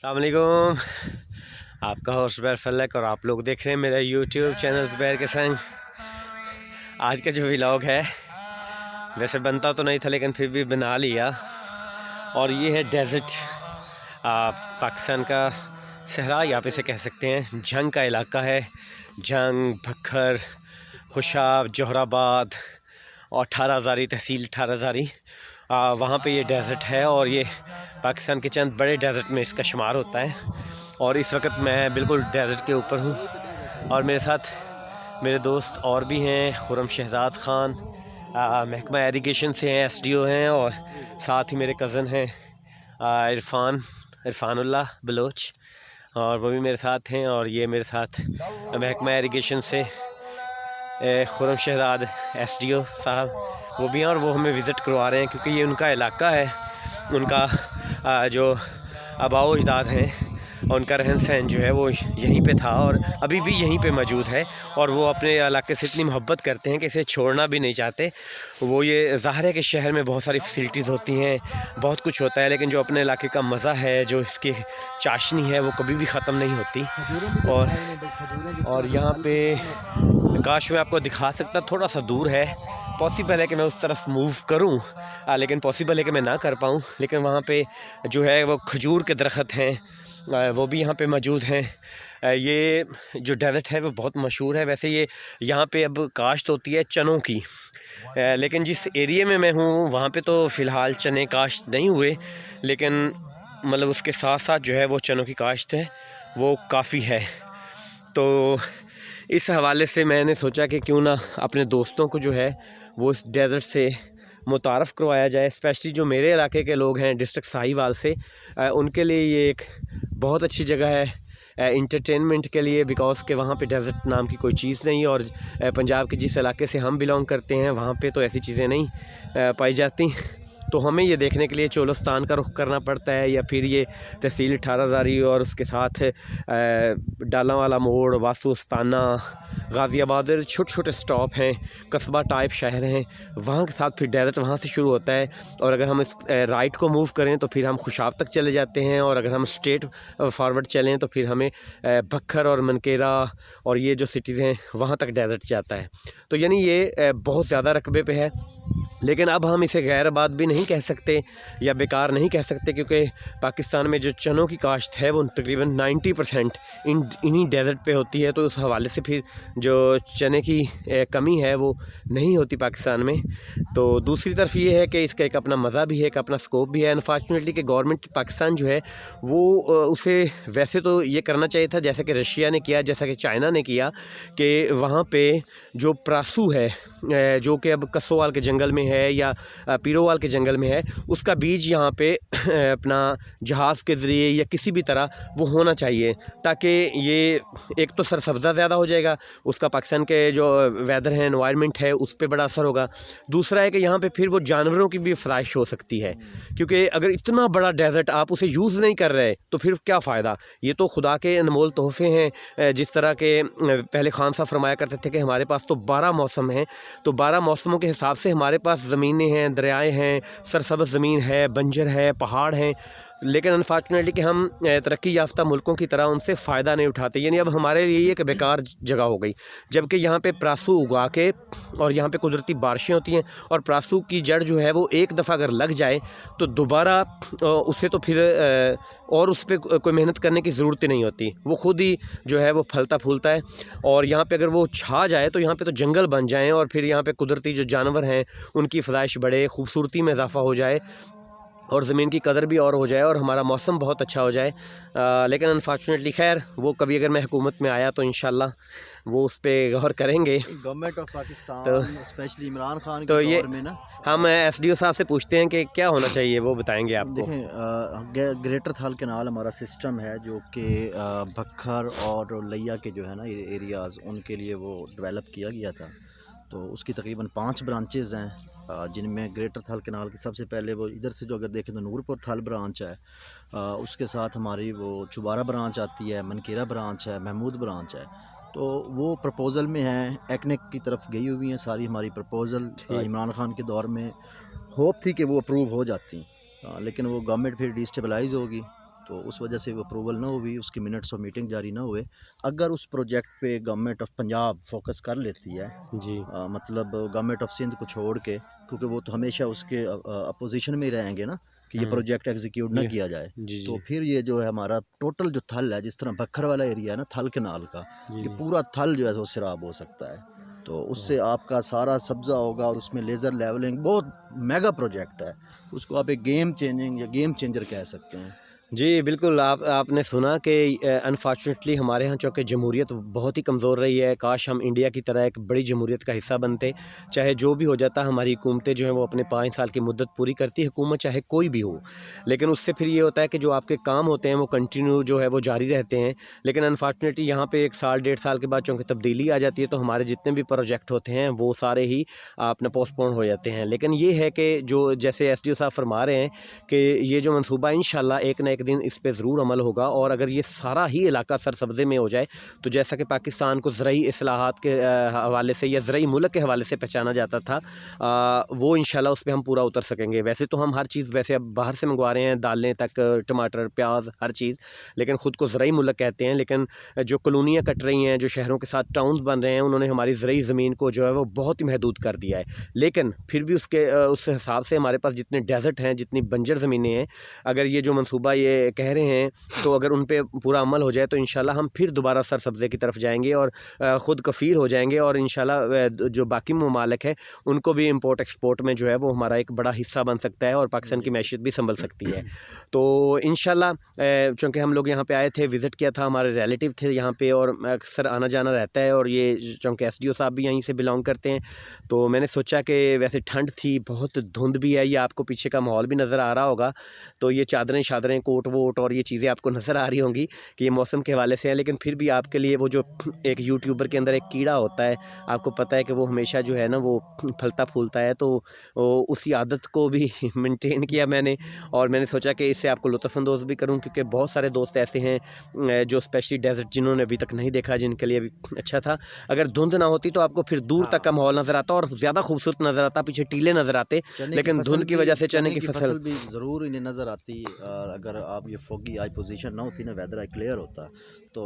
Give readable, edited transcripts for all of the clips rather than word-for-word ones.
अस्सलाम वालेकुम। आपका होस्ट ज़ुबैर फल्लक और आप लोग देख रहे हैं मेरा यूट्यूब चैनल ज़ुबैर के संग। आज का जो व्लॉग है वैसे बनता तो नहीं था लेकिन फिर भी बना लिया। और ये है डेज़र्ट, पाकिस्तान का सहरा या पे से कह सकते हैं। जंग का इलाका है, जंग, भक्खर, खुशाब, जोहराबाद और 18 हज़ारी तहसील 18 हज़ारी, वहाँ पे ये डेज़र्ट है। और ये पाकिस्तान के चंद बड़े डेज़र्ट में इसका शुमार होता है। और इस वक्त मैं बिल्कुल डेज़र्ट के ऊपर हूँ और मेरे साथ मेरे दोस्त और भी हैं। खुरम शहजाद ख़ान महकमा इरिगेशन से हैं, SDO हैं, और साथ ही मेरे कज़न हैं इरफानुल्लाह बलोच, और वो भी मेरे साथ हैं। और ये मेरे साथ महकमा इरिगेशन से खुरम शहजाद SDO साहब वो भी हैं, और वो हमें विज़िट करवा रहे हैं क्योंकि ये उनका इलाका है। उनका जो आबाओ अजदाद हैं और उनका रहन सहन जो है वो यहीं पे था और अभी भी यहीं पे मौजूद है। और वो अपने इलाके से इतनी मोहब्बत करते हैं कि इसे छोड़ना भी नहीं चाहते। वो ये ज़ाहिर है कि शहर में बहुत सारी फैसिलिटीज़ होती हैं, बहुत कुछ होता है, लेकिन जो अपने इलाके का मज़ा है, जो इसकी चाशनी है, वो कभी भी ख़त्म नहीं होती। और यहाँ पे काश मैं आपको दिखा सकता, थोड़ा सा दूर है, पॉसिबल है कि मैं उस तरफ मूव करूं, लेकिन पॉसिबल है कि मैं ना कर पाऊं। लेकिन वहाँ पे जो है वो खजूर के दरख्त हैं, वो भी यहाँ पे मौजूद हैं। ये जो डेज़र्ट है वो बहुत मशहूर है। वैसे ये यहाँ पे अब काश्त होती है चनों की, लेकिन जिस एरिए में मैं हूँ वहाँ पे तो फ़िलहाल चने काश्त नहीं हुए, लेकिन मतलब उसके साथ साथ जो है वो चनों की काश्त है वो काफ़ी है। तो इस हवाले से मैंने सोचा कि क्यों ना अपने दोस्तों को जो है वो इस डेज़र्ट से मुतारफ़ करवाया जाए, स्पेशली जो मेरे इलाके के लोग हैं डिस्ट्रिक्ट साहिवाल से। उनके लिए ये एक बहुत अच्छी जगह है इंटरटेनमेंट के लिए, बिकॉज़ के वहाँ पे डेज़र्ट नाम की कोई चीज़ नहीं। और पंजाब के जिस इलाके से हम बिलोंग करते हैं वहाँ पे तो ऐसी चीज़ें नहीं पाई जाती। तो हमें ये देखने के लिए चोलस्तान का रुख करना पड़ता है, या फिर ये तहसील 18 हज़ारी और उसके साथ डालावाला मोड़, वासुस्ताना, गाज़ियाबाद, छोटे छोटे स्टॉप हैं, कस्बा टाइप शहर हैं, वहाँ के साथ फिर डेज़र्ट वहाँ से शुरू होता है। और अगर हम इस राइट को मूव करें तो फिर हम खुशाब तक चले जाते हैं, और अगर हम स्ट्रेट फॉरवर्ड चलें तो फिर हमें भक्खर और मनकेरा और ये जो सिटीज़ हैं वहाँ तक डेज़र्ट जाता है। तो यानी ये बहुत ज़्यादा रकबे पे है। लेकिन अब हम इसे गैरबाद भी नहीं कह सकते या बेकार नहीं कह सकते, क्योंकि पाकिस्तान में जो चनों की काश्त है वो तकरीबन 90% इन्हीं डेज़र्ट पे होती है। तो उस हवाले से फिर जो चने की कमी है वो नहीं होती पाकिस्तान में। तो दूसरी तरफ ये है कि इसका एक अपना मज़ा भी है, एक अपना स्कोप भी है। अनफॉर्चुनेटली कि गवर्नमेंट पाकिस्तान जो है वो उसे वैसे तो ये करना चाहिए था जैसा कि रशिया ने किया, जैसा कि चाइना ने किया, कि वहाँ पे जो प्रासू है जो कि अब कसोवाल के जंगल में है या पीरोवाल के जंगल में है, उसका बीज यहाँ पे अपना जहाज़ के ज़रिए या किसी भी तरह वो होना चाहिए, ताकि ये एक तो सरसब्ज़ा ज़्यादा हो जाएगा, उसका पाकिस्तान के जो वेदर है, एनवायरनमेंट है, उस पर बड़ा असर होगा। दूसरा है कि यहाँ पे फिर वो जानवरों की भी फ़राइश हो सकती है, क्योंकि अगर इतना बड़ा डेज़र्ट आप उसे यूज़ नहीं कर रहे तो फिर क्या फ़ायदा। ये तो खुदा के अनमोल तोहफ़े हैं। जिस तरह के पहले खान साहब फरमाया करते थे कि हमारे पास तो 12 मौसम हैं, तो 12 मौसमों के हिसाब से हमारे पास ज़मीनें हैं, दरियाएँ हैं, सरसब्ज़ ज़मीन है, बंजर है, पहाड़ हैं। लेकिन अनफॉर्चुनेटली कि हम तरक्की याफ्ता मुल्कों की तरह उनसे फ़ायदा नहीं उठाते, यानी अब हमारे लिए ये कि बेकार जगह हो गई। जबकि यहाँ पे प्रासू उगा के और यहाँ पे कुदरती बारिशें होती हैं, और प्रासू की जड़ जो है वो एक दफ़ा अगर लग जाए तो दोबारा उसे तो फिर और उस पर कोई मेहनत करने की ज़रूरत ही नहीं होती, वो खुद ही जो है वो फलता फूलता है। और यहाँ पे अगर वो छा जाए तो यहाँ पे तो जंगल बन जाएँ, और फिर यहाँ पे कुदरती जो जानवर हैं उनकी फ़ज़ाइश बढ़े, खूबसूरती में इजाफ़ा हो जाए, और ज़मीन की कदर भी और हो जाए, और हमारा मौसम बहुत अच्छा हो जाए। लेकिन अनफॉर्चुनेटली खैर वो कभी अगर मैं हुकूमत में आया तो इंशाल्लाह वो उस पर गौर करेंगे। गवर्नमेंट ऑफ पाकिस्तान तो स्पेशली इमरान खान तो के ये दौर में ना, हम SDO साहब से पूछते हैं कि क्या होना चाहिए, वो बताएंगे आपको। देखें, ग्रेटर थाल कैनाल हमारा सिस्टम है जो कि भक्खर और लैया के जो है ना एरियाज़, उनके लिए वो डेवलप किया गया था। तो उसकी तकरीबन 5 ब्रांचेज़ हैं, जिनमें ग्रेटर थाल कैनाल की सबसे पहले वो इधर से जो अगर देखें तो नूरपुर थाल ब्रांच है, उसके साथ हमारी वो चुबारा ब्रांच आती है, मनकेरा ब्रांच है, महमूद ब्रांच है। तो वो प्रपोज़ल में है, एक्नेक की तरफ गई हुई हैं सारी हमारी प्रपोज़ल। इमरान खान के दौर में होप थी कि वो अप्रूव हो जाती, लेकिन वो गवर्नमेंट फिर डिस्टेबलाइज़ होगी, तो उस वजह से वो अप्रूवल ना हुई, उसकी मिनट्स ऑफ मीटिंग जारी ना हुए। अगर उस प्रोजेक्ट पे गवर्नमेंट ऑफ पंजाब फोकस कर लेती है, जी मतलब गवर्नमेंट ऑफ सिंध को छोड़ के, क्योंकि वो तो हमेशा उसके अपोजिशन में ही रहेंगे ना कि ये प्रोजेक्ट एग्जीक्यूट ना किया जाए, जी तो जी फिर ये जो है हमारा टोटल जो थल है, जिस तरह बखर वाला एरिया है ना थल केनाल का, जी ये पूरा थल जो है वो सिराब हो सकता है। तो उससे आपका सारा सब्ज़ा होगा और उसमें लेज़र लेवलिंग बहुत मेगा प्रोजेक्ट है, उसको आप एक गेम चेंजिंग या गेम चेंजर कह सकते हैं। जी बिल्कुल। आपने सुना कि अनफॉर्चुनेटली हमारे यहाँ चूँकि जमहूरियत बहुत ही कमज़ोर रही है। काश हम इंडिया की तरह एक बड़ी जमहूरियत का हिस्सा बनते। चाहे जो भी हो जाता, हमारी हुकूमतें जो हैं वो अपने 5 साल की मुद्दत पूरी करती, हुकूमत चाहे कोई भी हो, लेकिन उससे फिर ये होता है कि जो आपके काम होते हैं वो कंटिन्यू जो है वो जारी रहते हैं। लेकिन अनफॉर्चुनेटली यहाँ पे 1 साल 1.5 साल के बाद चूँकि तब्दीली आ जाती है, तो हमारे जितने भी प्रोजेक्ट होते हैं वो सारे ही अपना पोस्टपोन हो जाते हैं। लेकिन ये है कि जो जैसे एसडीओ साहब फरमा रहे हैं कि ये जो मनसूबा इंशाल्लाह एक ना एक दिन इस पे ज़रूर अमल होगा, और अगर ये सारा ही इलाका सरसब्ज़े में हो जाए, तो जैसा कि पाकिस्तान को ज़रई इस्लाहात के हवाले से या ज़रई मुल्क के हवाले से पहचाना जाता था, वो इंशाल्लाह उस पे हम पूरा उतर सकेंगे। वैसे तो हम हर चीज़ वैसे अब बाहर से मंगवा रहे हैं, दालें तक, टमाटर, प्याज, हर चीज़, लेकिन ख़ुद को ज़रई मुल्क कहते हैं। लेकिन जो कॉलोनियाँ कट रही हैं, जो शहरों के साथ टाउन्स बन रहे हैं, उन्होंने हमारी ज़रई ज़मीन को जो है वो बहुत ही महदूद कर दिया है। लेकिन फिर भी उस हिसाब से हमारे पास जितने डेज़र्ट हैं, जितनी बंजर ज़मीनें हैं, अगर ये जो मनसूबा ये कह रहे हैं, तो अगर उन पे पूरा अमल हो जाए तो इंशाल्लाह हम फिर दोबारा सरसब्ज़े की तरफ जाएंगे और ख़ुद कफ़ील हो जाएंगे, और इंशाल्लाह जो बाकी ममालिक है उनको भी इंपोर्ट एक्सपोर्ट में जो है वो हमारा एक बड़ा हिस्सा बन सकता है, और पाकिस्तान की मैशियत भी संभल सकती है। तो इंशाल्लाह चूँकि हम लोग यहाँ पे आए थे, विज़िट किया था, हमारे रिलेटिव थे यहाँ पे, और अक्सर आना जाना रहता है, और ये चूँकि एसडीओ साहब भी यहीं से बिलोंग करते हैं, तो मैंने सोचा कि वैसे ठंड थी, बहुत धुंध भी है, ये आपको पीछे का माहौल भी नज़र आ रहा होगा, तो ये चादरें शादरें, कोट वोट और ये चीज़ें आपको नज़र आ रही होंगी कि ये मौसम के हवाले से है। लेकिन फिर भी आपके लिए वो जो एक यूट्यूबर के अंदर एक कीड़ा होता है, आपको पता है कि वो हमेशा जो है ना वो फलता फूलता है, तो उसी आदत को भी मेंटेन किया मैंने, और मैंने सोचा कि इससे आपको लुत्फ़अंदोज़ भी करूं, क्योंकि बहुत सारे दोस्त ऐसे हैं जो स्पेशली डेजर्ट जिन्होंने अभी तक नहीं देखा, जिनके लिए भी अच्छा था। अगर धुंध ना होती तो आपको फिर दूर तक का माहौल नज़र आता और ज़्यादा खूबसूरत नज़र आता, पीछे टीले नज़र आते, लेकिन धुंध की वजह से चने की फसल भी ज़रूर इन्हें नज़र आती। अगर आप ये फोगी आई पोजीशन ना होती ना, वेदर आई क्लियर होता, तो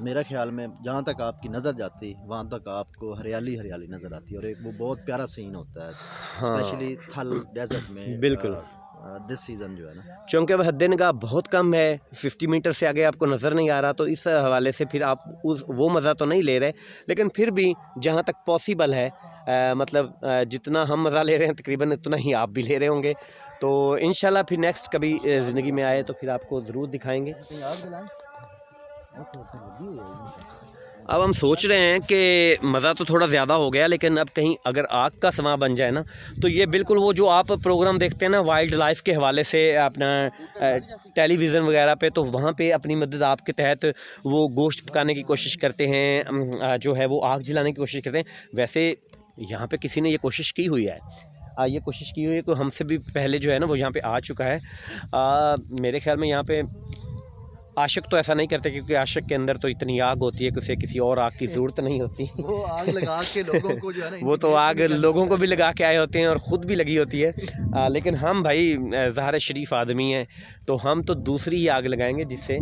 मेरा ख्याल में जहाँ तक आपकी नज़र जाती वहाँ तक आपको हरियाली हरियाली नज़र आती, और एक वो बहुत प्यारा सीन होता है, स्पेशली थल डेजर्ट में। बिल्कुल दिस सीज़न जो है ना, चूँकि वह हद निगाह बहुत कम है, 50 मीटर से आगे आपको नज़र नहीं आ रहा, तो इस हवाले से फिर आप वो मज़ा तो नहीं ले रहे, लेकिन फिर भी जहाँ तक पॉसिबल है, मतलब जितना हम मज़ा ले रहे हैं तकरीबन उतना ही आप भी ले रहे होंगे। तो इंशाल्लाह फिर नेक्स्ट कभी ज़िंदगी में आए तो फिर आपको ज़रूर दिखाएँगे। अब हम सोच रहे हैं कि मज़ा तो थोड़ा ज़्यादा हो गया, लेकिन अब कहीं अगर आग का समा बन जाए ना, तो ये बिल्कुल वो जो आप प्रोग्राम देखते हैं ना वाइल्ड लाइफ के हवाले से अपना टेलीविज़न वगैरह पे, तो वहाँ पे अपनी मदद आपके तहत वो गोश्त पकाने की कोशिश करते हैं, जो है वो आग जलाने की कोशिश करते हैं। वैसे यहाँ पे किसी ने ये कोशिश की हुई है, ये कोशिश की हुई है, तो हमसे भी पहले जो है ना वो यहाँ पे आ चुका है। मेरे ख्याल में यहाँ पे आशिक तो ऐसा नहीं करते, क्योंकि आशिक के अंदर तो इतनी आग होती है कि उसे किसी और आग की ज़रूरत नहीं होती। वो आग लगा के लोगों को जो है ना वो तो आग लोगों को भी लगा के आए होते हैं और ख़ुद भी लगी होती है। लेकिन हम भाई ज़ाहिर शरीफ आदमी हैं, तो हम तो दूसरी ही आग लगाएंगे जिससे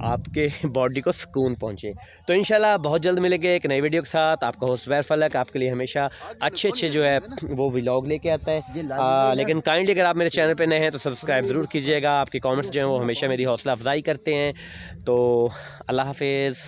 आपके बॉडी को सुकून पहुँचे। तो इंशाल्लाह बहुत जल्द मिलेंगे एक नई वीडियो के साथ। आपका होस्ट ज़ुबैर फलक आपके लिए हमेशा अच्छे जो है वो व्लॉग लेके आता है। लेकिन काइंडली अगर आप मेरे चैनल पर नए हैं तो सब्सक्राइब ज़रूर कीजिएगा। आपके कॉमेंट्स जो हैं वो हमेशा मेरी हौसला अफजाई करते हैं। तो अल्लाह हाफिज़।